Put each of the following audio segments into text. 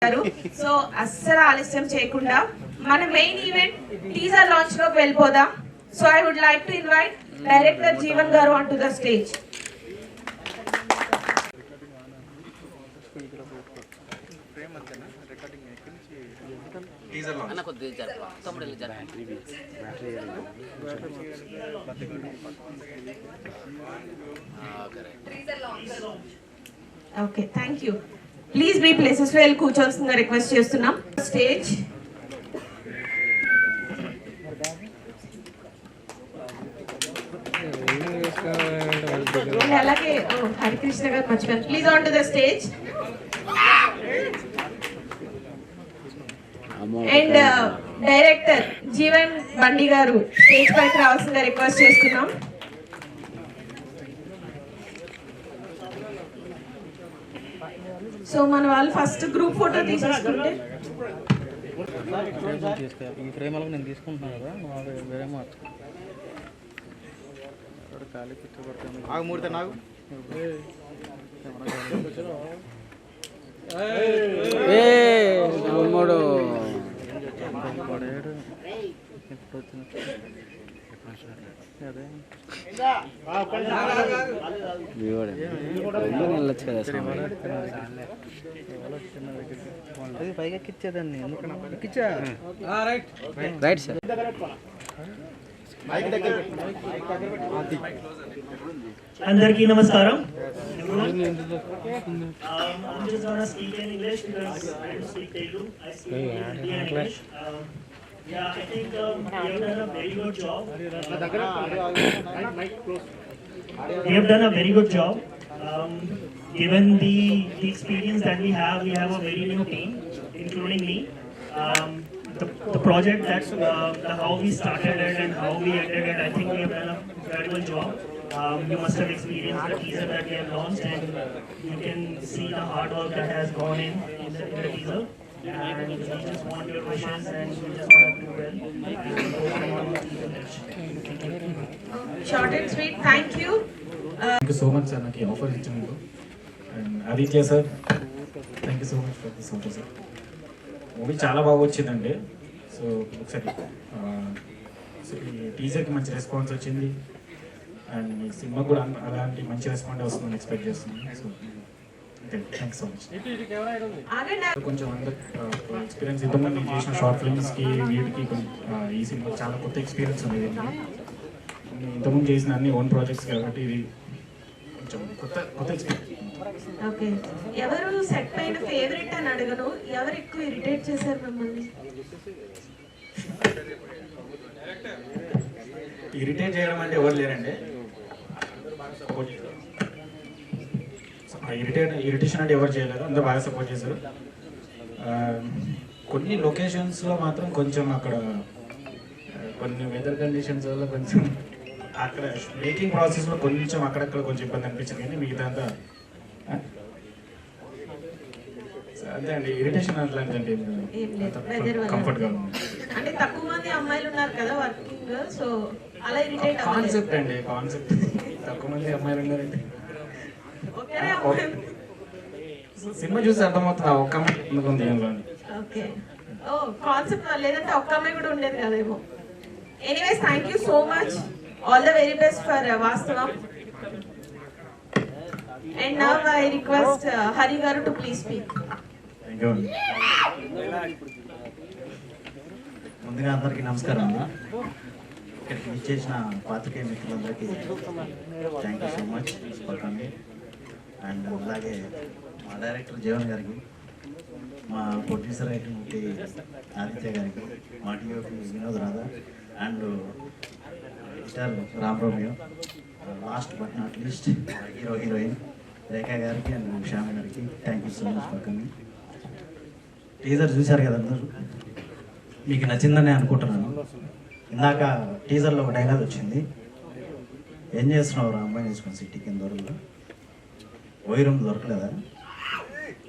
చేస్తారు. సో అస్సలు ఆలస్యం చేయకుండా మన మెయిన్ ఈవెంట్ టీజర్ లాంచ్ లోకి వెళ్ళిపోదాం. So I would like to invite director Jeevan garu on to the stage. Okay, thank you. Please మీ ప్లేసెస్ లో వెళ్ళి కూర్చోవలసిందిగా రిక్వెస్ట్ చేస్తున్నాం. స్టేజ్ అలాగే హరికృష్ణ గారు మర్చిపోయారు. Please on to the stage. And director Jeevan బండి గారు స్టేజ్ పైకి రావాల్సిందిగా రిక్వెస్ట్ చేస్తున్నాం. సో మన వాళ్ళు ఫస్ట్ గ్రూప్ ఫోటో తీసేసుకుంటే ఈ ఫ్రేమ్ అలా నేను తీసుకుంటున్నాను కదా, వేరే మార్చు ఖాళీ కూర్చోబెడతాను. ఆగు మూడితే నాకు మూడు పడేడు ఎప్పుడు వచ్చిన అదే వెళ్ళొచ్చు కదా, పైగా ఎక్కిచ్చేదాన్ని ఎందుకన్నా ఎక్కిచ్చా. Right sir. అందరికీ నమస్కారం. I'm just gonna speak in English because I don't speak Telugu. I speak Hindi and English. Yeah, I think we have done a very good job. We have done a very good job. Given the experience that we have a very new team, including me. The project that's how we started it and how we ended it, I think we have done a incredible job. You must have experienced the teaser that we have launched, and you can see the hard work that has gone in the teaser. And we just want your wishes, and we just want to do well. Short and sweet. Thank you. Thank you so much sir, నాకు offer ఇచ్చినందుకు. And Aditya sir, thank you so much for this offer sir. Movie చాలా బాగా వచ్చిందండి. So ఒకసారి ఈ టీజర్కి మంచి response వచ్చింది, and ఈ సినిమా కూడా అలాంటి మంచి రెస్పాన్స్ వస్తుందని ఎక్స్పెక్ట్ చేస్తున్నాను. So thanks so much. కొంచెం అందరు ఎక్స్పీరియన్స్ ఇంతకుముందు నేను చేసిన షార్ట్ ఫిల్మ్స్కి వీటికి ఈ సినిమా చాలా కొత్త ఎక్స్పీరియన్స్ ఉంది. ఇంతకుముందు చేసిన అన్ని ఓన్ ప్రాజెక్ట్స్ కాబట్టి ఇది కొంచెం కొత్త ఎక్స్పీరియన్స్. ఓకే, ఎవరు సెట్ పైన ఫేవరెట్ అని అడగను, ఎవరు ఎక్కువ ఇరిటేట్ చేశారు మిమ్మల్ని? ఇరిటేట్ చేయడం అంటే ఎవరు లేరండి. ఇరిటేషన్ అంటే ఎవరు చేయలేదు, అందరూ బాగా సపోర్ట్ చేశారు. కొన్ని లొకేషన్స్లో మాత్రం కొంచెం అక్కడ కొన్ని వెదర్ కండిషన్స్ వల్ల కొంచెం అక్కడ మేకింగ్ ప్రాసెస్లో కొంచెం అక్కడక్కడ కొంచెం ఇబ్బంది అనిపించింది, కానీ మిగతా అంతా అంతే అండి. ఇరిటేషన్ అట్లాంటి కంఫర్ట్గా ఉంది. అంటే తక్కువ మంది అమ్మాయిలు ఉన్నారు కదా వర్కింగ్, సో అలా ఇరిటేట్ కాన్సెప్ట్ అండి, కాన్సెప్ట్. తక్కువ మంది అమ్మాయిలు ఉన్నారండి. సినిమా చూసి అర్థమవుతుంది ఒక్క అమ్మాయి ఉంది దీనిలో. ఓకే, ఓ కాన్సెప్ట్ లేదంటే ఒక్క అమ్మాయి కూడా ఉండేది కదేమో. Anyways, thank you so much. All the very best for Vastavam. And now I request Hari Garu to please speak. Thank you. ముందుగా అందరికీ నమస్కారం అన్న. ఇక్కడికి విచ్చేసిన పాత్రికేయ మిత్రులందరికీ thank you so much for coming. And అలాగే మా డైరెక్టర్ జీవన్ గారికి, మా ప్రొడ్యూసర్ అయినటువంటి ఆదిత్య గారికి, మా TOP Vinod Radha, and editor Ram Romeo, last but not least hero heroine Rekha garu and Shyama garu thank you so much for coming. Teaser చూశారు కదా అందరూ, మీకు నచ్చిందని అనుకుంటున్నాను. ఇందాక టీజర్లో ఒక డైలాగ్ వచ్చింది, ఏం చేస్తున్నావు రా అమ్మాయి వేసుకొని సిటీ కింద దొరకదు, ఓయి రూమ్ దొరకలేదా,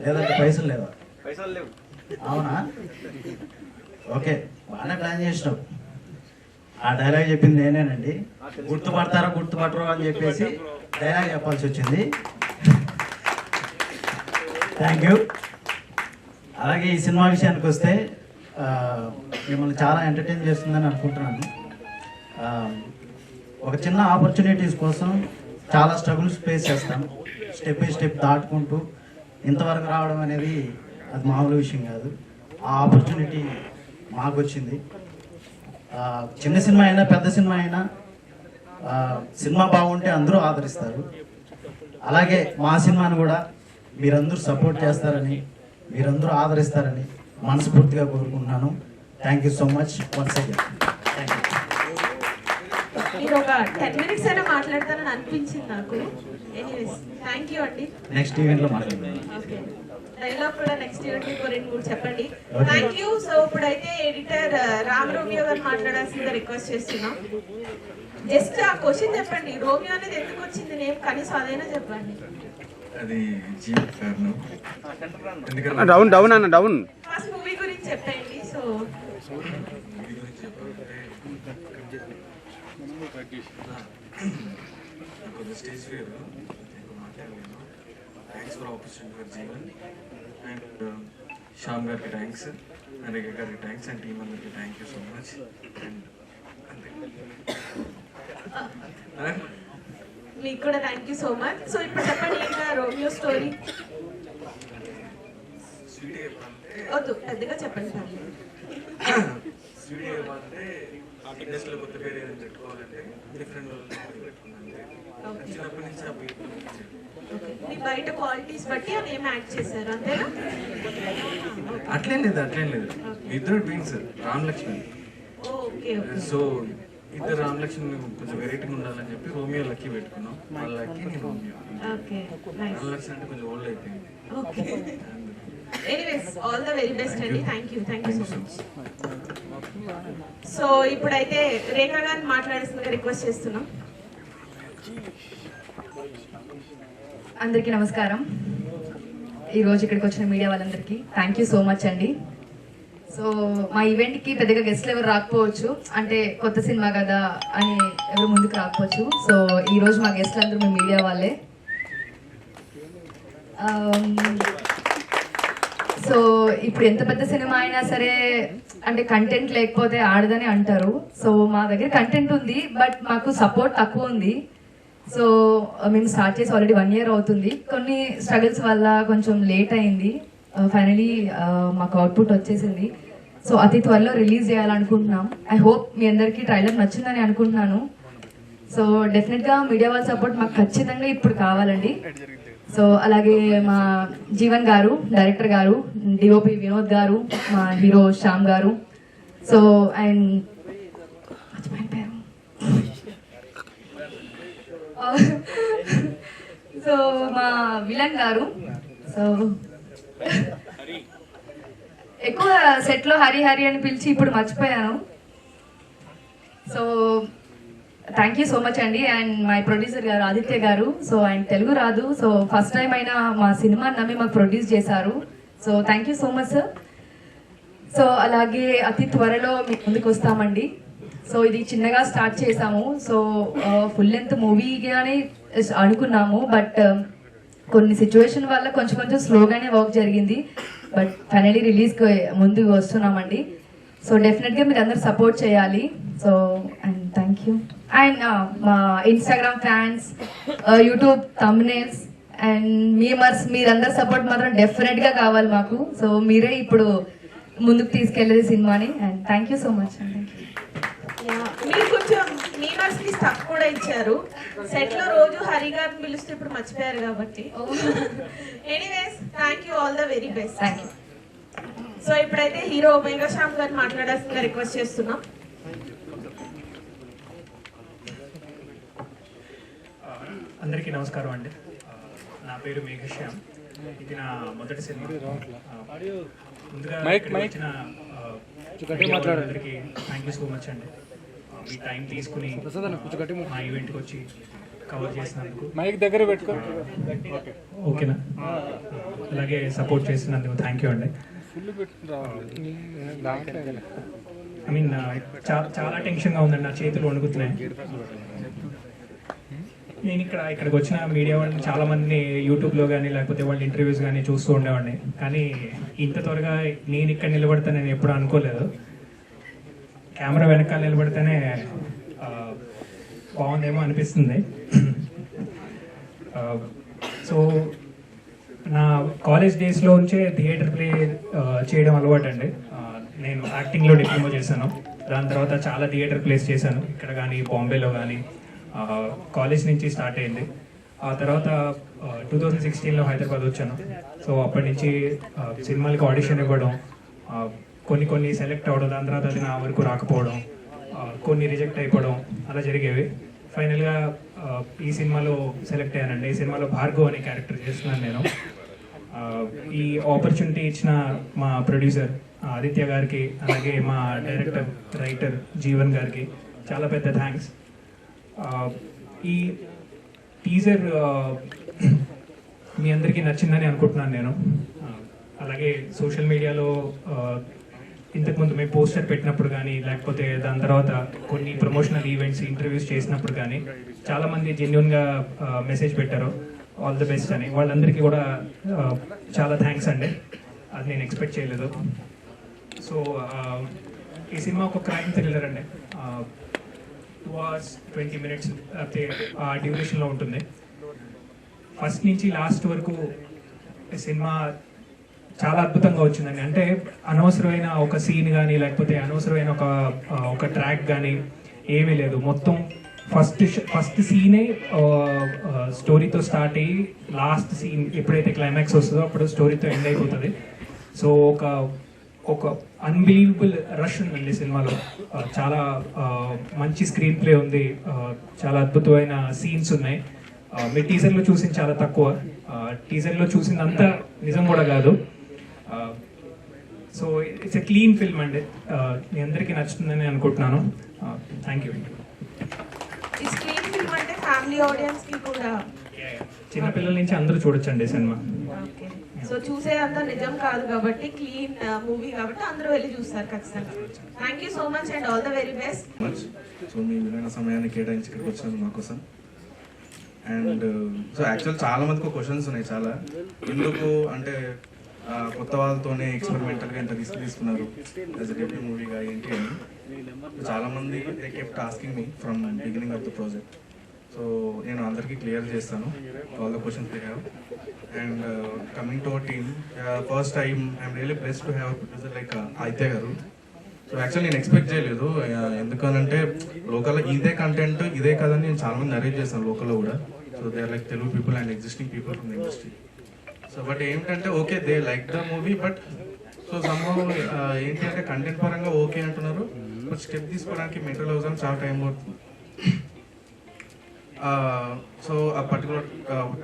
లేదంటే పైసలు లేవా? పైసలు లేవు. అవునా, ఓకే బాగానే ప్లాన్ చేసినావు. ఆ డైలాగ్ చెప్పింది నేనేనండి. గుర్తుపడతారో గుర్తుపట్టరో అని చెప్పేసి డైలాగ్ చెప్పాల్సి వచ్చింది. Thank you. అలాగే ఈ సినిమా విషయానికి వస్తే మిమ్మల్ని చాలా ఎంటర్టైన్ చేస్తుందని అనుకుంటున్నాను. ఒక చిన్న ఆపర్చునిటీస్ కోసం చాలా స్ట్రగుల్స్ ఫేస్ చేస్తాం. స్టెప్ బై స్టెప్ దాటుకుంటూ ఇంతవరకు రావడం అనేది అది మామూలు విషయం కాదు. ఆ ఆపర్చునిటీ మాకు వచ్చింది. చిన్న సినిమా అయినా పెద్ద సినిమా అయినా సినిమా బాగుంటే అందరూ ఆదరిస్తారు. అలాగే మా సినిమాను కూడా మీరందరూ సపోర్ట్ చేస్తారని, మీరందరూ ఆదరిస్తారని మనస్ఫూర్తిగా కోరుకుంటున్నాను. Thank you so much once again. Thank you. మీరు ఒక 10 minutes అయినా మాట్లాడతారని అనిపించింది నాకు. ఎనీవేస్ థ్యాంక్ యూ అండి. నెక్స్ట్ ఈవెంట్లో మాట్లాడదాం. ఓకే, డైలాగ్ కూడా నెక్స్ట్ ఈవెంట్ ఇంకో 2-3 చెప్పండి. Thank you. సో ఇప్పుడైతే ఎడిటర్ రామ్ రోమియో గారు మాట్లాడాల్సిందిగా రిక్వెస్ట్ చేస్తున్నాం. జస్ట్ ఆ క్వశ్చన్ చెప్పండి, రోమియో అనేది ఎందుకు వచ్చింది నేమ్, కనీసం అదైనా చెప్పండి. అది జీవిత కారణం. డౌన్ డౌన్ అన్న డౌన్. ఫస్ట్ మూవీ గురించి చెప్పండి. సో స్టేజ్ ఫియర్ మాట్లాడలేను. Thanks for opportunity for Jeevan and Shyam గారికి థ్యాంక్స్ అండ్ రేఖ గారికి థ్యాంక్స్ అండ్ టీమ్ అందరికి thank you so much. And అంతే. మీకు కూడా thank you so much. So ఇప్పుడు చెప్పండి ఏంటా రోమియో స్టోరీ. స్వీట్ చెప్పాలంటే వద్దు, పెద్దగా చెప్పండి. స్వీట్ చెప్పాలంటే ఇండస్ట్రీలో కొత్త పేరు ఏదైనా పెట్టుకోవాలంటే డిఫరెంట్ పెట్టుకున్నాను. చిన్నప్పటి నుంచి ఆ పేరు మీ బయట క్వాలిటీస్ బట్టి అని ఏం యాడ్ చేశారు అంతేనా? అట్లేం లేదు. ఇద్దరు twins Ram Laxman. Okay okay. So ఇద్దరు రామ్ లక్ష్మణ్ కొంచెం వెరైటీగా ఉండాలని చెప్పి రోమియో లక్కీ పెట్టుకున్నాం. వాళ్ళ లక్కీ నేను Romeo. Okay nice. Ram Lakshman అంటే కొంచెం ఓల్డ్ అయిపోయింది. Okay, anyways all the very best అండి. Thank you so much. So ఇప్పుడైతే రేఖ గారిని మాట్లాడాల్సిందిగా రిక్వెస్ట్ చేస్తున్నాం. అందరికీ నమస్కారం. ఈరోజు ఇక్కడికి వచ్చిన మీడియా వాళ్ళందరికీ థ్యాంక్ యూ సో మచ్ అండి. సో మా ఈవెంట్కి పెద్దగా గెస్ట్లు ఎవరు రాకపోవచ్చు, అంటే కొత్త సినిమా కదా అని ఎవరు ముందుకు రాకపోవచ్చు. సో ఈరోజు మా గెస్ట్లు అందరూ మీ మీడియా వాళ్ళే. సో ఇప్పుడు ఎంత పెద్ద సినిమా అయినా సరే అంటే కంటెంట్ లేకపోతే ఆడదని అంటారు. సో మా దగ్గర కంటెంట్ ఉంది, బట్ మాకు సపోర్ట్ తక్కువ ఉంది. సో మేము స్టార్ట్ చేసి ఆల్రెడీ 1 year అవుతుంది. కొన్ని స్ట్రగుల్స్ వల్ల కొంచెం లేట్ అయింది. ఫైనలీ మాకు అవుట్పుట్ వచ్చేసింది. సో అతి త్వరలో రిలీజ్ చేయాలనుకుంటున్నాం. ఐ హోప్ మీ అందరికీ ట్రైలర్ నచ్చిందని అనుకుంటున్నాను. సో డెఫినెట్గా మీడియా వాళ్ళ సపోర్ట్ మాకు ఖచ్చితంగా ఇప్పుడు కావాలండి. సో అలాగే మా జీవన్ గారు, డైరెక్టర్ గారు, డిఓపి వినోద్ గారు, మా హీరో శ్యామ్ గారు, సో అండ్ సో మా విలన్ గారు. సో ఎక్కువ సెట్లో హరి హరి అని పిలిచి ఇప్పుడు మర్చిపోయాను. So thank you so much అండి. అండ్ మై ప్రొడ్యూసర్ గారు ఆదిత్య గారు. సో ఆయన తెలుగు రాదు, సో ఫస్ట్ టైం అయినా మా సినిమా నమ్మి మాకు ప్రొడ్యూస్ చేశారు. So thank you so much sir. So అలాగే అతి త్వరలో మీకు ముందుకు వస్తామండి. సో ఇది చిన్నగా స్టార్ట్ చేసాము. సో ఫుల్ లెంత్ మూవీగానే అనుకున్నాము, బట్ కొన్ని సిచ్యువేషన్ వల్ల కొంచెం స్లోగానే వర్క్ జరిగింది. బట్ ఫైనలీ రిలీజ్కి ముందుకు వస్తున్నామండి. సో డెఫినెట్గా మీరు అందరు సపోర్ట్ చేయాలి. So and thank you. And మా Instagram fans, YouTube thumbnails and memers, మీరందరు సపోర్ట్ మాత్రం డెఫినెట్గా కావాలి మాకు. సో మీరే ఇప్పుడు ముందుకు తీసుకెళ్ళేది సినిమాని. And thank you so much అండి. మీరు కొంచెం మీమర్స్ కి స్టఫ్ కూడా ఇచ్చారు. సెట్ లో రోజు హరి గారిని పిలుస్తే ఇప్పుడు మర్చిపోయారు కాబట్టి. Anyways thank you, all the very best. Thank you. So ఇప్పుడైతే హీరో మేఘా శ్యామ్ గారిని మాట్లాడాల్సిందిగా రిక్వెస్ట్ చేస్తున్నాం. అందరికీ నమస్కారం అండి. నా పేరు మేఘశ్యామ్. ఇది నా మొదటి సినిమా. ముందుగా వచ్చిన అందరికీ థ్యాంక్ యూ సో మచ్ అండి. మీ టైం తీసుకుని మా ఈవెంట్కి వచ్చి కవర్ చేసినందుకు. మైక్ దగ్గర పెట్టుకో. ఓకేనా? అలాగే సపోర్ట్ చేసినందుకు థ్యాంక్ యూ అండి. ఐ మీన్ చాలా టెన్షన్గా ఉందండి, నా చేతులు వణుకుతున్నాయి. నేను ఇక్కడికి వచ్చిన మీడియా వాళ్ళని చాలా మందిని యూట్యూబ్లో కానీ లేకపోతే వాళ్ళ ఇంటర్వ్యూస్ కానీ చూస్తూ ఉండేవాడిని, కానీ ఇంత త్వరగా నేను ఇక్కడ నిలబడతాను నేను ఎప్పుడు అనుకోలేదు. కెమెరా వెనకాల నిలబడితేనే బాగుందేమో అనిపిస్తుంది. సో నా కాలేజ్ డేస్లో ఉంచే థియేటర్ ప్లే చేయడం అలవాటు అండి. నేను యాక్టింగ్లో డిప్లొమా చేశాను, దాని తర్వాత చాలా థియేటర్ ప్లేస్ చేశాను, ఇక్కడ కానీ బాంబేలో కానీ. కాలేజ్ నుంచి స్టార్ట్ అయింది. ఆ తర్వాత 2016లో హైదరాబాద్ వచ్చాను. సో అప్పటి నుంచి సినిమాలకి ఆడిషన్ ఇవ్వడం, కొన్ని సెలెక్ట్ అవ్వడం, దాని తర్వాత అది నా వరకు రాకపోవడం, కొన్ని రిజెక్ట్ అయిపోవడం అలా జరిగేవి. ఫైనల్గా ఈ సినిమాలో సెలెక్ట్ అయ్యానండి. ఈ సినిమాలో భార్గవ్ అనే క్యారెక్టర్ చేస్తున్నాను నేను. ఈ ఆపర్చునిటీ ఇచ్చిన మా ప్రొడ్యూసర్ ఆదిత్య గారికి, అలాగే మా డైరెక్టర్ రైటర్ జీవన్ గారికి చాలా పెద్ద థ్యాంక్స్. ఈ టీజర్ మీ అందరికీ నచ్చిందని అనుకుంటున్నాను నేను. అలాగే సోషల్ మీడియాలో ఇంతకుముందు మేము పోస్టర్ పెట్టినప్పుడు కానీ, లేకపోతే దాని తర్వాత కొన్ని ప్రమోషనల్ ఈవెంట్స్ ఇంటర్వ్యూస్ చేసినప్పుడు కానీ చాలామంది జెన్యున్గా మెసేజ్ పెట్టారు, ఆల్ ది బెస్ట్ అని. వాళ్ళందరికీ కూడా చాలా థ్యాంక్స్ అండి. అది నేను ఎక్స్పెక్ట్ చేయలేదు. సో ఈ సినిమా ఒక క్రైమ్ థ్రిల్లర్ అండి. 2 hours 20 minutes అయితే ఆ డ్యూరేషన్లో ఉంటుంది. ఫస్ట్ నుంచి లాస్ట్ వరకు సినిమా చాలా అద్భుతంగా వచ్చిందండి. అంటే అనవసరమైన ఒక సీన్ కానీ, లేకపోతే అనవసరమైన ఒక ట్రాక్ కానీ ఏమీ లేదు. మొత్తం ఫస్ట్ సీనే స్టోరీతో స్టార్ట్ అయ్యి లాస్ట్ సీన్ ఎప్పుడైతే క్లైమాక్స్ వస్తుందో అప్పుడు స్టోరీతో ఎండ్ అయిపోతుంది. సో ఒక అన్బిలీవబుల్ రష్ ఉందండి సినిమాలో. చాలా మంచి స్క్రీన్ ప్లే ఉంది, చాలా అద్భుతమైన సీన్స్ ఉన్నాయి. మీ టీజర్లో చూసింది చాలా తక్కువ, టీజర్లో చూసిందంతా నిజం కూడా కాదు. So it's a clean film అండి. మీ అందరికీ నచ్చుతుందని అనుకుంటున్నాను. Thank you. ఈ స్క్రీన్ ఫిల్మ్ అంటే ఫ్యామిలీ ఆడియన్స్ కి కూడా, చిన్నపిల్లల నుంచి అందరూ చూడొచ్చండి సినిమా. ఓకే. సో చూసేదంతా నిజం కాదు కాబట్టి క్లీన్ మూవీ కాబట్టి అందరూ వెళ్ళి చూస్తారు ఖచ్చితంగా. Thank you so much and all the very best. So మీ విలువైన సమయాన్ని కేటాయించి ఇక్కడికి వచ్చాను మా కోసం. అండ్ సో యాక్చువల్ చాలా మందికి క్వశ్చన్స్ ఉన్నాయి. చాలా ఎందుకు అంటే కొత్త వాళ్ళతోనే ఎక్స్పెరిమెంటల్గా ఎంత రిస్క్ తీసుకున్నారు యాజ్ ఎ డెబ్యూ మూవీగా ఏంటి అని చాలా మంది they kept asking me from beginning of the project. So నేను అందరికీ క్లియర్ చేస్తాను all the questions they have. And coming to our team, first I'm really blessed to have producer like Aditya garu. So actual నేను expect చేయలేదు, ఎందుకనంటే లోకల్లో ఇదే content ఇదే కదని నేను చాలా మంది నరేట్ చేస్తాను లోకల్లో కూడా. So they are like Telugu people and existing people from the industry. So but ఏంటంటే okay they like the movie, but so సంభవం ఏంటి అంటే కంటెంట్ పరంగా ఓకే అంటున్నారు, బట్ స్టెప్ తీసుకోవడానికి మెంటల్ అవసరం చాలా టైం పడుతుంది. సో ఆ పర్టికులర్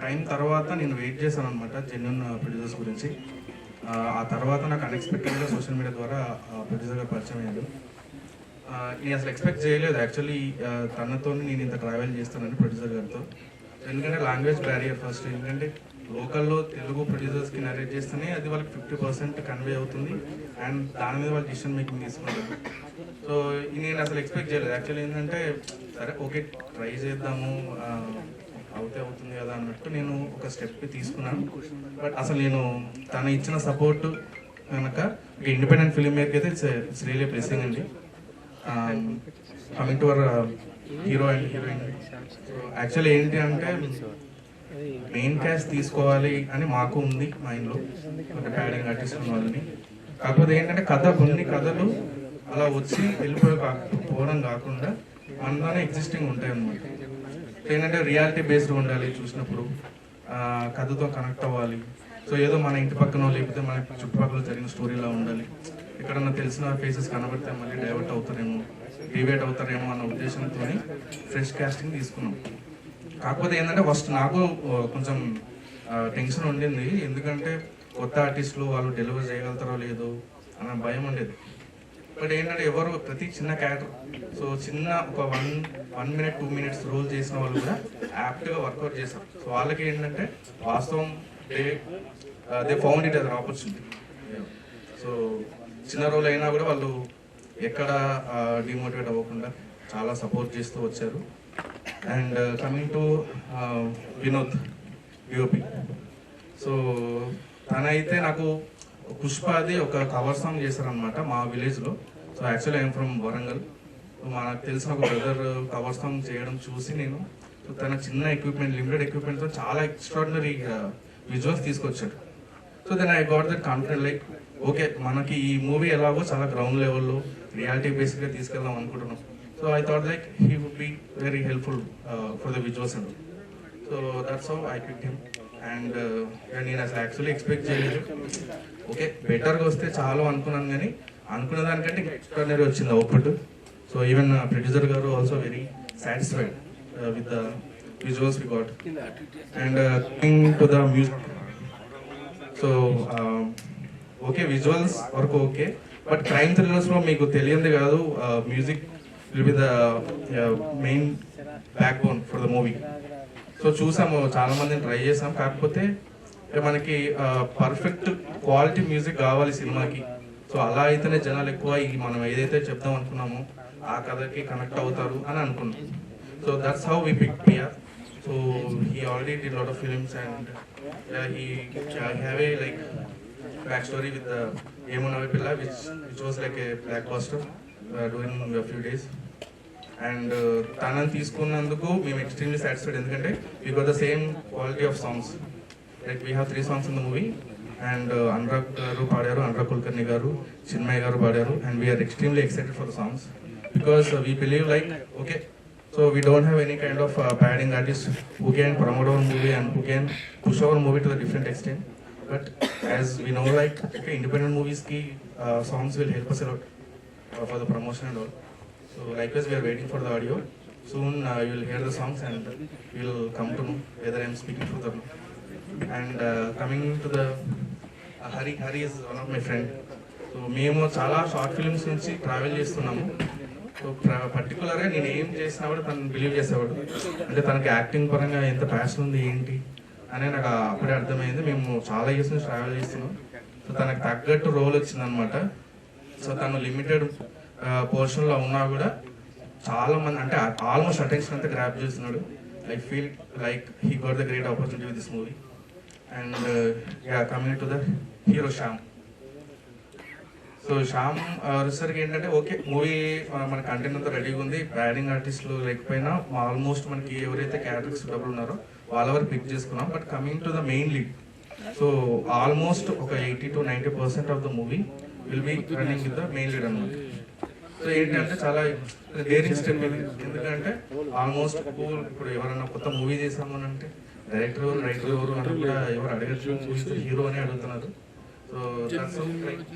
టైం తర్వాత నేను వెయిట్ చేశాను అనమాట జెన్యున్ ప్రొడ్యూసర్స్ గురించి. ఆ తర్వాత నాకు అన్ఎక్స్పెక్టెడ్గా సోషల్ మీడియా ద్వారా ప్రొడ్యూసర్ గారు పరిచయం అయ్యారు. నేను అసలు ఎక్స్పెక్ట్ చేయలేదు యాక్చువల్లీ తనతో నేను ఇంత ట్రావెల్ చేస్తానని ప్రొడ్యూసర్ గారితో. ఎందుకంటే లాంగ్వేజ్ బ్యారియర్ ఫస్ట్, ఎందుకంటే లోకల్లో తెలుగు ప్రొడ్యూసర్స్కి నరేట్ చేస్తేనే అది వాళ్ళకి 50% కన్వే అవుతుంది అండ్ దాని మీద వాళ్ళు డిసిషన్ మేకింగ్ తీసుకుంటారు. సో నేను అసలు ఎక్స్పెక్ట్ చేయలేదు యాక్చువల్లీ. ఏంటంటే సరే ఓకే ట్రై చేద్దాము అవుతుంది కదా అన్నట్టు నేను ఒక స్టెప్ తీసుకున్నాను. బట్ అసలు నేను తను ఇచ్చిన సపోర్ట్ కనుక ఇండిపెండెంట్ ఫిల్మ్ మేకర్ అయితే ఇట్స్ రియలీ బ్లెస్సింగ్ అండి. Coming to our hero and heroine, so actually ఏంటి అంటే మెయిన్ క్యాస్ట్ తీసుకోవాలి అని మాకు ఉంది మైండ్లో, అంటే ప్యాడింగ్ ఆర్టిస్ట్ ఉన్న వాళ్ళని. కాకపోతే ఏంటంటే కొన్ని కథలు అలా వచ్చి పోవడం కాకుండా మనలోనే ఎగ్జిస్టింగ్ ఉంటాయి అన్నమాట. ఏంటంటే రియాలిటీ బేస్డ్ ఉండాలి, చూసినప్పుడు కథతో కనెక్ట్ అవ్వాలి. సో ఏదో మన ఇంటి పక్కన లేకపోతే మన చుట్టుపక్కల జరిగిన స్టోరీలా ఉండాలి. ఎక్కడన్నా తెలిసిన ఫేసెస్ కనబడితే మళ్ళీ డివేట్ అవుతారేమో అన్న ఉద్దేశంతో ఫ్రెష్ కాస్టింగ్ తీసుకున్నాం. కాకపోతే ఏంటంటే ఫస్ట్ నాకు కొంచెం టెన్షన్ ఉండింది, ఎందుకంటే కొత్త ఆర్టిస్టులు వాళ్ళు డెలివర్ చేయగలుగుతారో లేదో అన్న భయం ఉండేది. బట్ ఏంటంటే ఎవరు ప్రతి చిన్న క్యారెక్టర్, సో చిన్న ఒక 1 minute 2 minutes రోల్ చేసిన వాళ్ళు కూడా యాప్ట్గా వర్కౌట్ చేశారు. సో వాళ్ళకి ఏంటంటే వాస్తవం they found it as an opportunity. So చిన్న రోల్ అయినా కూడా వాళ్ళు ఎక్కడ డిమోటివేట్ అవ్వకుండా చాలా సపోర్ట్ చేస్తూ వచ్చారు. And coming to Vinod DOP. So తనైతే నాకు పుష్పాది ఒక కవర్ సాంగ్ చేశారనమాట మా విలేజ్లో. So actually I'm from Warangal. So మనకు తెలిసిన ఒక బ్రదర్ కవర్ సాంగ్ చేయడం చూసి నేను తన చిన్న ఎక్విప్మెంట్, లిమిటెడ్ ఎక్విప్మెంట్తో చాలా ఎక్స్ట్రాడినరీ విజువల్స్ తీసుకొచ్చాడు. So then I got that confident, like okay మనకి ఈ మూవీ ఎలాగో చాలా గ్రౌండ్ లెవెల్లో రియాలిటీ బేస్డ్గా తీసుకెళ్దాం అనుకుంటున్నాం. So I thought like he would be very helpful for the visuals and so that's how I picked him. And నేను అసలు యాక్చువల్లీ ఎక్స్పెక్ట్ చేయలేదు. ఓకే బెటర్గా వస్తే చాలు అనుకున్నాను, కానీ అనుకున్న దానికంటే ఎక్స్ట్రాడినరీ వచ్చింది అవుట్పుట్. సో ఈవెన్ ప్రొడ్యూసర్ గారు also very satisfied with the visuals we got. And coming to the music, so okay visuals వరకు ఓకే, బట్ క్రైమ్ థ్రిల్లర్స్లో మీకు తెలియంది కాదు, music will be the main backbone for the movie. So చూసాము, చాలా మందిని try చేసాం, కాకపోతే మనకి పర్ఫెక్ట్ క్వాలిటీ మ్యూజిక్ కావాలి సినిమాకి. సో అలా అయితేనే జనాలు ఎక్కువ ఈ మనం ఏదైతే చెప్దాం అనుకున్నామో ఆ కథకి కనెక్ట్ అవుతారు అని అనుకున్నాం. So that's how we pick PR. So he already did lot of films and he have a like backstory with the Yemunave Pilla, which was like a blockbuster during a few days. And తనని తీసుకున్నందుకు మేము extremely satisfied, ఎందుకంటే we got the same quality of songs. Like we have 3 songs in the movie and Anurag garu paadaru, Anurag Kulkarni garu, Chinmay garu paadaru, and we are extremely excited for the songs because we believe like okay, so we don't have any kind of padding artists who can promote our movie and who can push our movie to a different extent. But as we know, like okay, independent movies ki songs will help us a lot for the promotion and all. So likewise we are waiting for the audio. Soon you will hear the songs and you will come to know whether I am speaking truth or not. And coming to the Hari is one of my friend. So మేము చాలా short films నుంచి travel చేస్తున్నాము. So పర్టికులర్గా నేను ఏం చేసినా కూడా తను బిలీవ్ చేసేవాడు, అంటే తనకి యాక్టింగ్ పరంగా ఎంత ప్యాషన్ ఉంది ఏంటి అని నాకు అప్పుడే అర్థమైంది. మేము చాలా ఇయర్స్ నుంచి ట్రావెల్ చేస్తున్నాం. సో తనకు తగ్గట్టు రోల్ వచ్చిందనమాట. సో తను లిమిటెడ్ పోర్షన్లో ఉన్నా కూడా చాలా మంది అంటే ఆల్మోస్ట్ అటెన్షన్ అంతా గ్రాప్ చేస్తున్నాడు. I feel like he got the great opportunity with this movie. And coming to the hero Shyam. So Shyam రిసర్కి ఏంటంటే ఓకే మూవీ మన కంటెంట్ అంతా రెడీగా ఉంది, బ్యాడింగ్ ఆర్టిస్టులు లేకపోయినా ఆల్మోస్ట్ మనకి ఎవరైతే క్యారెక్టర్స్ డబ్బులు ఉన్నారో వాళ్ళ వరకు పిక్ చేసుకున్నాం. But coming to the main lead, so almost ఒక 80 to 90% of the movie will be running with the main lead అన్నమాట. సో ఏంటంటే చాలా డేరింగ్ స్టెప్ ఇది, ఎందుకంటే ఆల్మోస్ట్ ఇప్పుడు ఎవరైనా కొత్త మూవీ చేసాము అని అంటే డైరెక్టర్ ఎవరు, రైటర్ ఎవరు అని కూడా ఎవరు అడగచ్చు, హీరో అని అడుగుతున్నారు. So that's like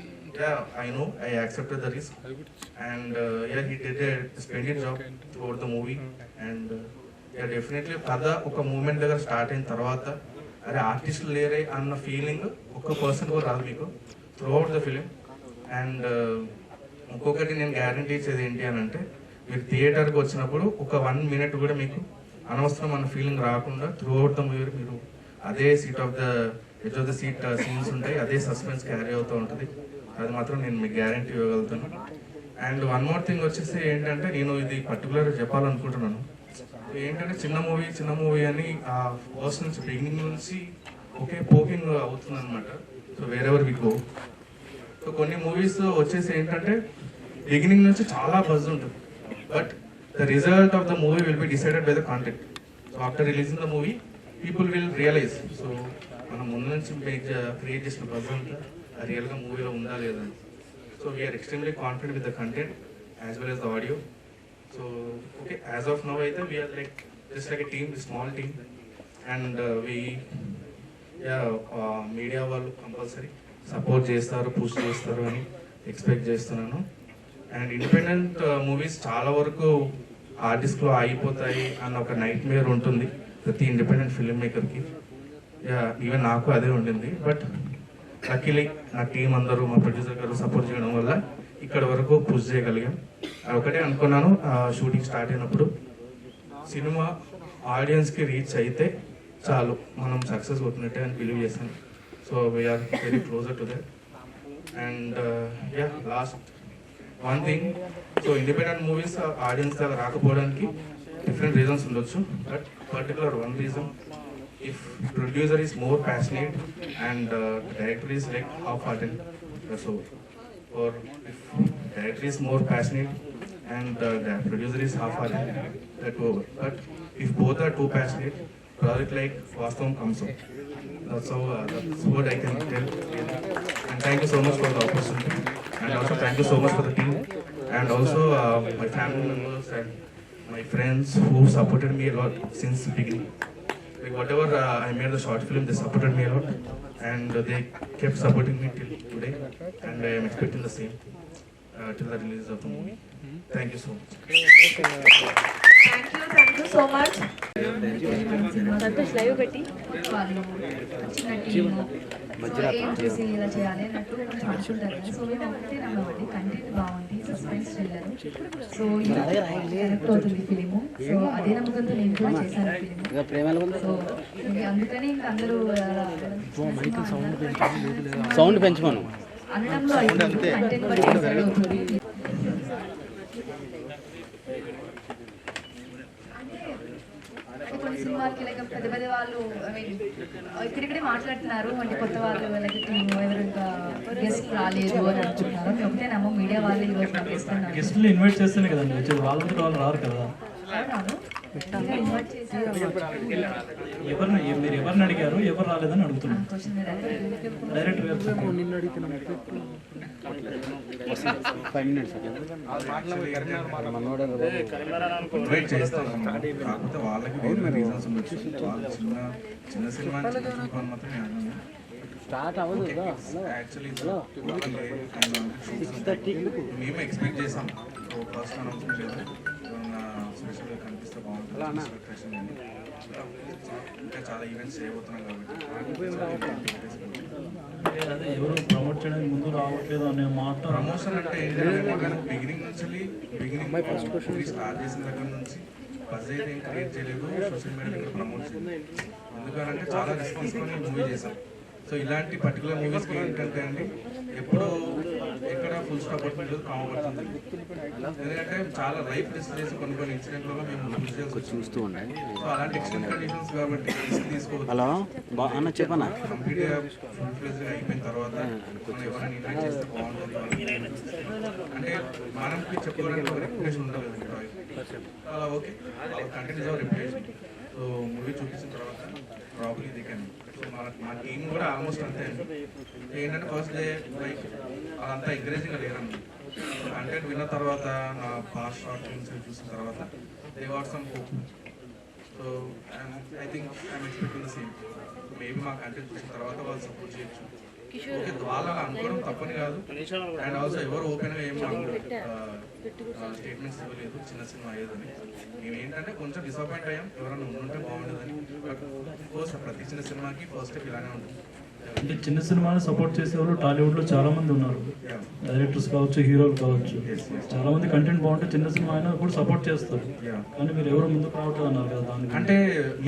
I know I accepted the risk and he did a splendid job throughout the movie. And definitely కథ ఒక మూమెంట్ దగ్గర స్టార్ట్ అయిన తర్వాత అరే ఆర్టిస్టులు లేరే అన్న ఫీలింగ్ ఒక్క పర్సన్ కూడా రాదు మీకు త్రూఅవుట్ ద ఫిలిం. అండ్ ఇంకొకటి నేను గ్యారంటీ ఇచ్చేది ఏంటి అని అంటే మీరు థియేటర్కి వచ్చినప్పుడు ఒక 1 minute కూడా మీకు అనవసరం అన్న ఫీలింగ్ రాకుండా త్రూఅవుట్ ద మూవీ మీరు అదే seat of the edge of the seat scenes ఉంటాయి, అదే సస్పెన్స్ క్యారీ అవుతూ ఉంటుంది. అది మాత్రం నేను మీకు గ్యారంటీ ఇవ్వగలుగుతాను. అండ్ వన్ మోర్ థింగ్ వచ్చేసి ఏంటంటే నేను ఇది పర్టికులర్గా చెప్పాలనుకుంటున్నాను. ఏంటంటే చిన్న మూవీ అని ఆ ఫస్ట్ నుంచి బిగినింగ్ నుంచి ఒకే పోకింగ్ అవుతుంది అనమాట. So wherever we go. So కొన్ని మూవీస్ వచ్చేసి ఏంటంటే బిగినింగ్ నుంచి చాలా బజ్ ఉంటుంది, but the result of the movie will be decided by the content. So after releasing the movie people will realise. So మనం ముందు నుంచి క్రియేట్ చేసిన బజ్ అంతా రియల్గా మూవీలో ఉందా లేదా. So we are extremely confident with the content as well as the audio. So okay as of now అయితే we are like just like a team, small team. And media వాళ్ళు కంపల్సరీ సపోర్ట్ చేస్తారు, push చేస్తారు అని ఎక్స్పెక్ట్ చేస్తున్నాను. And independent movies చాలా వరకు ఆర్టిస్ట్లో ఆగిపోతాయి అన్న ఒక నైట్ మేర్ ఉంటుంది ప్రతి ఇండిపెండెంట్ ఫిల్మ్ మేకర్కి. ఈవెన్ నాకు అదే ఉండింది. బట్ లక్కీలీ నా టీం అందరూ మా ప్రొడ్యూసర్ గారు సపోర్ట్ చేయడం వల్ల ఇక్కడ వరకు పుష్ చేయగలిగాం. ఒకటే అనుకున్నాను షూటింగ్ స్టార్ట్ అయినప్పుడు, సినిమా ఆడియన్స్కి రీచ్ అయితే చాలు మనం సక్సెస్ అవుతున్నట్టే అని బిలీవ్ చేశాను. So we are very closer to that. And last one thing, so independent movies audience దాకా రాకపోవడానికి different reasons ఉండొచ్చు, but particular one reason, if producer is more passionate and director is like half-hearted, so or if director is more passionate and the producer is half-hearted, that over. But if both are too passionate, project like Vastavam comes up. That's how that's what I can tell. And thank you so much for the opportunity, and also thank you so much for the team, and also my family members and my friends who supported me a lot since the beginning. Like whatever I made the short film, they supported me a lot, and they kept supporting me till today, and I am expecting the same till the release of the movie. Thank you so much. Thank you so much. వాళ్ళు చిన్న team ఏం చూసి ఇలా చేయాలి అన్నట్టు కొంచెం అనుకుంటారు కదా. సో మేము ఒకటే నమ్మమండి, కంటెంట్ బాగుంది, సస్పెన్స్ థ్రిల్లర్, సో కనెక్ట్ అవుతుంది ఫిలిము. సో అదే నమ్మకంతో నేను కూడా చేశాను ఫిలిము. సో అందుకని ఇంకా అందరూ సౌండ్ పెంచమను. అనడంలో కంటెంట్ బట్టి డిసైడ్ అవుతుంది. కొన్ని సినిమాలకి లైక్ పెద్ద పెద్ద వాళ్ళు ఐ మీన్ ఇక్కడిక్కడే మాట్లాడుతున్నారు, అంటే కొత్త వాళ్ళు లైక్ ఎవరు ఇంకా గెస్ట్ రాలేదు అని అనుకుంటున్నారు. మేము ఒకటే నమ్మ మీడియా వాళ్ళు ఈరోజు నాకు ఇస్తున్నారు. గెస్ట్లు ఇన్వైట్ చేస్తేనే కదండి వచ్చేది, వాళ్ళంతా వాళ్ళు రారు కదా. ఇన్వైట్ చేసి ఎవరిని మీరు ఎవరిని అడిగారు, ఎవరు రాలేదని అడుగుతున్నాను. క్వశ్చన్ డైరెక్టర్ గారు ఇన్వైట్ చేస్తాను, కాకపోతే వాళ్ళకి వేరే రీజన్స్ ఉండొచ్చు. వాళ్ళు చిన్న సినిమా మాత్రమే అన్నాను. యాక్చువల్లీ మేము ఎక్స్పెక్ట్ చేసాం, ఫస్ట్ అనౌన్స్మెంట్ లేదు, ఏమన్నా స్పెషల్గా కనిపిస్తే బాగుంటుంది సెలబ్రేషన్ అని. ఇంకా చాలా ఈవెంట్స్ చేయబోతున్నాం కాబట్టి అదే ఎవరు ప్రమోట్ చేయడానికి ముందు రావట్లేదు అనే మాట. ప్రమోషన్ అంటే ఏంటంటే బిగినింగ్ నుంచి స్టార్ట్ చేసిన దగ్గర నుంచి బడ్జెట్ ఏం క్రియేట్ చేయలేదు, సోషల్ మీడియాలో ప్రమోట్ చేయలేదు. ఎందుకంటే చాలా రెస్పాన్సిబుల్ మూవీ చేశాం. సో ఇలాంటి పర్టికులర్ మూవీస్కి ఏంటంటే అండి ఎప్పుడు ఎక్కడ ఫుల్ స్టాప్ పడుతుంది, కామ పడుతుంది. ఎందుకంటే చాలా లైఫ్ రిస్క్ చేసి కొన్ని ఇన్సిడెంట్లో మేము చూస్తూ ఉన్నాయి. సో అలాంటి ఎక్స్టెంట్ కండిషన్స్ కాబట్టి రిస్క్ తీసుకోవచ్చు. కంప్లీట్గా ఫుల్ ఫ్లెజ్గా అయిపోయిన తర్వాత మనం ఎవరైనా ఇన్వైట్ చేస్తే బాగుంటుంది. అంటే మనకి చెప్పుకోవడానికి ఒక రెప్యుటేషన్ ఉండాలి కదా, అలా okay content is our reputation. So movie చూపించిన తర్వాత ప్రాబ్లీ ది కెన్. సో మా టీం కూడా ఆల్మోస్ట్ అంతే అండి. ఏంటంటే ఫస్ట్ డే లైక్ అదంతా ఎంకరేజింగ్గా లేరండి. కంటెంట్ విన్న తర్వాత నా పాస్ట్ షార్ట్ ఫిల్మ్స్ చూసిన తర్వాత they what some hope. So I think I'm expecting the same. Maybe మా కంటెంట్ చూసిన తర్వాత వాళ్ళు సపోర్ట్ చేయొచ్చు. ఓకే వాళ్ళు అనుకోవడం తప్పని కాదు. అండ్ ఆల్సో ఎవరు ఓపెన్గా ఏం స్టేట్మెంట్స్ ఇవ్వలేదు చిన్న సినిమా అయ్యేదని. మేము ఏంటంటే కొంచెం డిసప్పాయింట్ అయ్యాం, ఎవరైనా ఉంటే బాగుండేదని. బట్ కోర్స్ ప్రతి చిన్న సినిమాకి ఫస్ట్ స్టెప్ ఇలానే ఉంటుంది. అంటే చిన్న సినిమాని సపోర్ట్ చేసేవాళ్ళు టాలీవుడ్లో చాలా మంది ఉన్నారు, డైరెక్టర్స్ కావచ్చు, హీరోలు కావచ్చు. చాలా మంది కంటెంట్ బాగుంటే చిన్న సినిమా అయినా కూడా సపోర్ట్ చేస్తారు. కానీ మీరు ఎవరు ముందుకు రావట్లేదు అన్నారు కదా, దానికి అంటే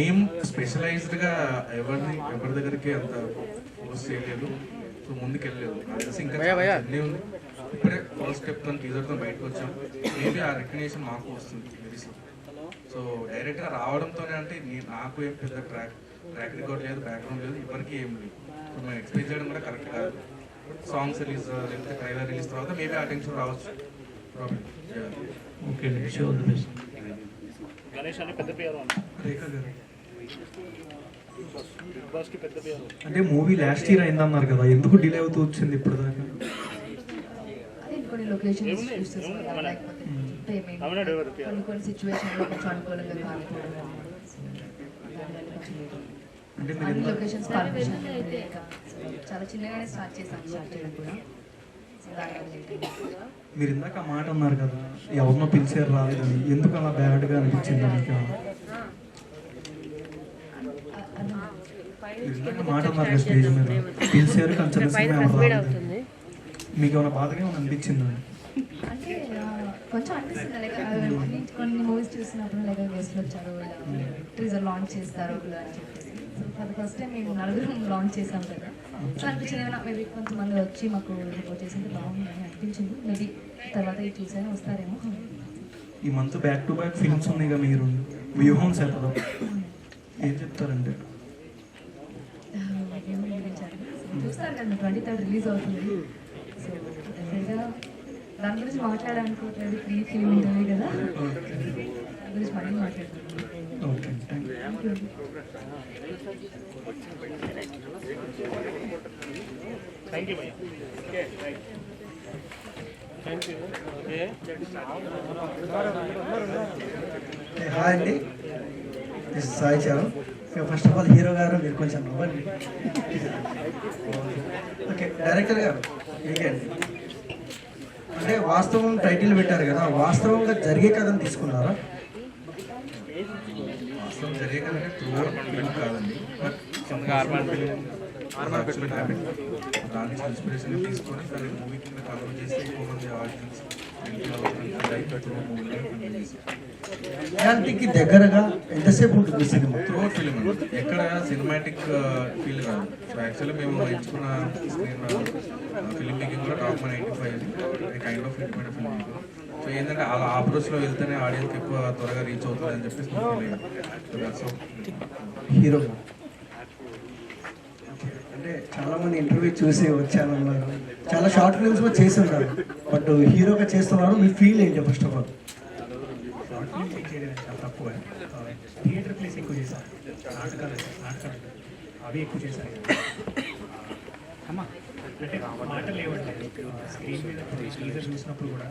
మేము స్పెషలైజ్డ్గా ఎవరి దగ్గరికి అంత ఫోర్స్ చేయలేదు, సో ముందుకు వెళ్ళలేదు. ఇంకా ఉంది. ఇప్పుడే ఫస్ట్ స్టెప్ టీజర్తో బయటకు వచ్చాం. మేబీ ఆ రికగ్నేషన్ మాకు వస్తుంది మూవీస్లో. సో డైరెక్ట్గా రావడంతోనే అంటే నాకు ఏం పెద్ద ట్రాక్ రికార్డ్ లేదు, బ్యాక్గ్రౌండ్ లేదు, ఇప్పటికీ ఏం లేదు. సో మేము ఎక్స్పెక్ట్ చేయడం కూడా కరెక్ట్ కాదు. సాంగ్స్ రిలీజ్ లేకపోతే ట్రైలర్ రిలీజ్ తర్వాత మేబీ ఆ టెన్షన్ రావచ్చు. Okay, all the best. Rekha garu అంటే మూవీ లాస్ట్ ఇయర్ అయిందన్నారు కదా, ఎందుకు డిలే అవుతూ వచ్చింది ఇప్పుడు దాకా? కొన్ని లొకేషన్స్ చూస్ చేసుకోవాలి, లేకపోతే పేమెంట్ కొన్ని సిచ్యువేషన్లో కొంచెం అనుకూలంగా కాకపోవడం, అంటే అన్ని లొకేషన్స్ పర్మిషన్ చాలా చిన్నగానే స్టార్ట్ చేయడం కూడా. మీరు ఇందాక ఆ మాట అన్నారు కదా, ఎవరినో పిలిచారు రాలేదని, ఎందుకు అలా బ్యాడ్గా అనిపించింది మీకు? మీరు ఇందాక మాట అన్నారు స్టేజ్ మీద, పిలిచారు కానీ చిన్న సినిమా ఎవరు రాలేదు, మీకు ఏమైనా బాధగా ఏమైనా అనిపించిందా? అంటే కొంచెం అనిపిస్తుంది, లైక్ కొన్ని మూవీస్ చూసినప్పుడు లైక్ గెస్ట్లు వచ్చారు, టీజర్ లాంచ్ చేస్తారు అని చెప్పేసి. So for the first time మేము నలుగురు లాంచ్ చేసాం కదా, సో అనిపించింది ఏమైనా మేబీ కొంతమంది వచ్చి మాకు రిపోర్ట్ చేసింటే బాగుందని అనిపించింది. మేబీ తర్వాత ఇది చూసాను వస్తారేమో. ఈ month back to back films ఉన్నాయిగా మీరు వ్యూహం శపథం ఏం చెప్తారంటే? చూస్తారు కదా 23rd రిలీజ్ అవుతుంది. సో డెఫినెట్గా దాని గురించి మాట్లాడాలనుకోవట్లేదు, ప్రీ ఫిల్మ్ ఇంటర్వ్యూ కదా, దాని గురించి మళ్ళీ మాట్లాడుతున్నాను. Okay, thank you. హాయ్ అండి, Sai Charan. First of all hero గారు మీరు కొంచెం నవ్వండి. ఓకే, డైరెక్టర్ గారు మీకేంటి అంటే వాస్తవం టైటిల్ పెట్టారు కదా, వాస్తవంగా జరిగే కథను తీసుకున్నారా? వాస్తవం జరిగే కదంటే ఫిల్మ్ కాదండి, దాని నుంచి ఇన్స్పిరేషన్ తీసుకొని దాన్ని మూవీ కింద కవర్ చేసి ఎక్కువ మంది ఆడియన్స్ రియాలిటీకి దగ్గరగా ఎంతసేపు ఉంటుంది సినిమా? త్రూ ఫిల్మ్ ఎక్కడ సినిమాటిక్ ఫీల్ కాదు. సో యాక్చువల్లీ మేము ఎంచుకున్న స్క్రీన్ ఫిల్మ్ మేకింగ్ కూడా top 95 kind of independent film making. So ఏంటంటే అలా ఆ అప్రోచ్లో వెళ్తేనే ఆడియన్స్కి ఎక్కువ త్వరగా రీచ్ అవుతుంది అని చెప్పేసి ఫీల్ అయ్యాం. హీరో అంటే చాలా మంది ఇంటర్వ్యూ చూసి వచ్చానన్నారు, చాలా షార్ట్ ఫిల్మ్స్ కూడా చేసి ఉన్నారు, బట్ హీరోగా చేస్తున్నారు, మీ ఫీల్ ఏంటి first of all? Short films చేయడం చాలా తక్కువ. థియేటర్ ప్లేస్ ఎక్కువ చేశారు, నాటకాలు అవి ఎక్కువ చేశారు. అంటే మాటలు లేవండి, స్క్రీన్ మీద టీజర్ చూసినప్పుడు కూడా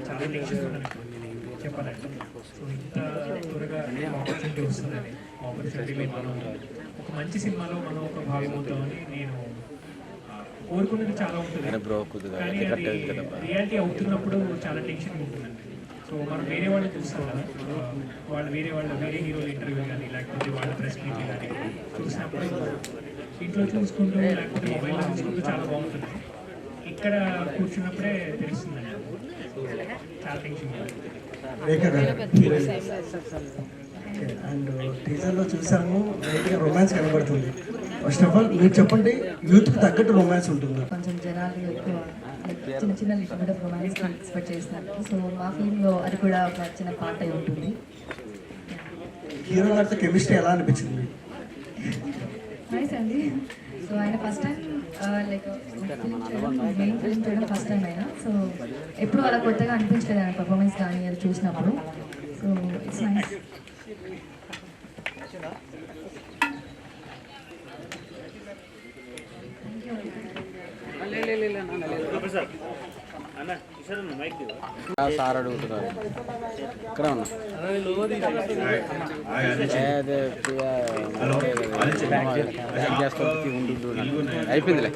చాలా టెన్షన్ చెప్పాలంటే. సో ఇంత త్వరగా ఆపర్చునిటీ వస్తుందని, ఆపర్చునిటీని మనం ఒక మంచి సినిమాలో మనం ఒక భాగమవుతామని నేను కోరుకున్నది చాలా ఉంటుంది, కానీ అది రియాలిటీ అవుతున్నప్పుడు చాలా టెన్షన్ ఉంటుందండి. సో మనం వేరే వాళ్ళని చూస్తాం కదా, వాళ్ళు వేరే హీరోల ఇంటర్వ్యూ కానీ లేకపోతే వాళ్ళ ప్రెస్ మీట్ కానీ చూసినప్పుడు ఇంట్లో చూసుకుంటూ లేకపోతే మొబైల్లో చూసుకుంటూ చాలా బాగుంటుంది. ఇక్కడ కూర్చున్నప్పుడే తెలుస్తుందండి, చాలా టెన్షన్. అండ్ టీజర్లో చూసాము లైట్గా రొమాన్స్ కనబడుతుంది. ఫస్ట్ ఆఫ్ ఆల్ మీరు చెప్పండి, యూత్కి తగ్గట్టు రొమాన్స్ ఉంటుందా? కొంచెం జనాలు ఎక్కువ చిన్న చిన్న little bit of romance expect చేస్తున్నారు. సో మా ఫిల్మ్లో అది కూడా ఒక చిన్న పార్ట్ అయి ఉంటుంది. హీరో గారితో కెమిస్ట్రీ ఎలా అనిపించింది? నైస్ అండి. సో ఆయన first time like main film చేయడం ఫస్ట్ టైం అయినా, సో ఎప్పుడు అలా కొత్తగా అనిపించలేదు ఆయన పర్ఫార్మెన్స్ కానీ అది చూసినప్పుడు. So it's nice. సార్ అడుగుతున్నారు ఇక్కడ ఉన్నా అయిపోయిందిలే.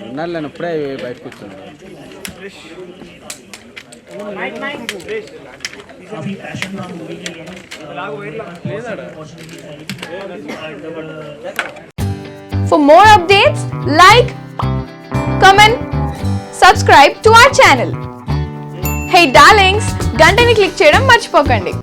ఉన్నారు నేను ఇప్పుడే బయటకు వచ్చాను. For more updates, like, comment, subscribe to our channel. Hey darlings, గంటని click చేయడం మర్చిపోకండి.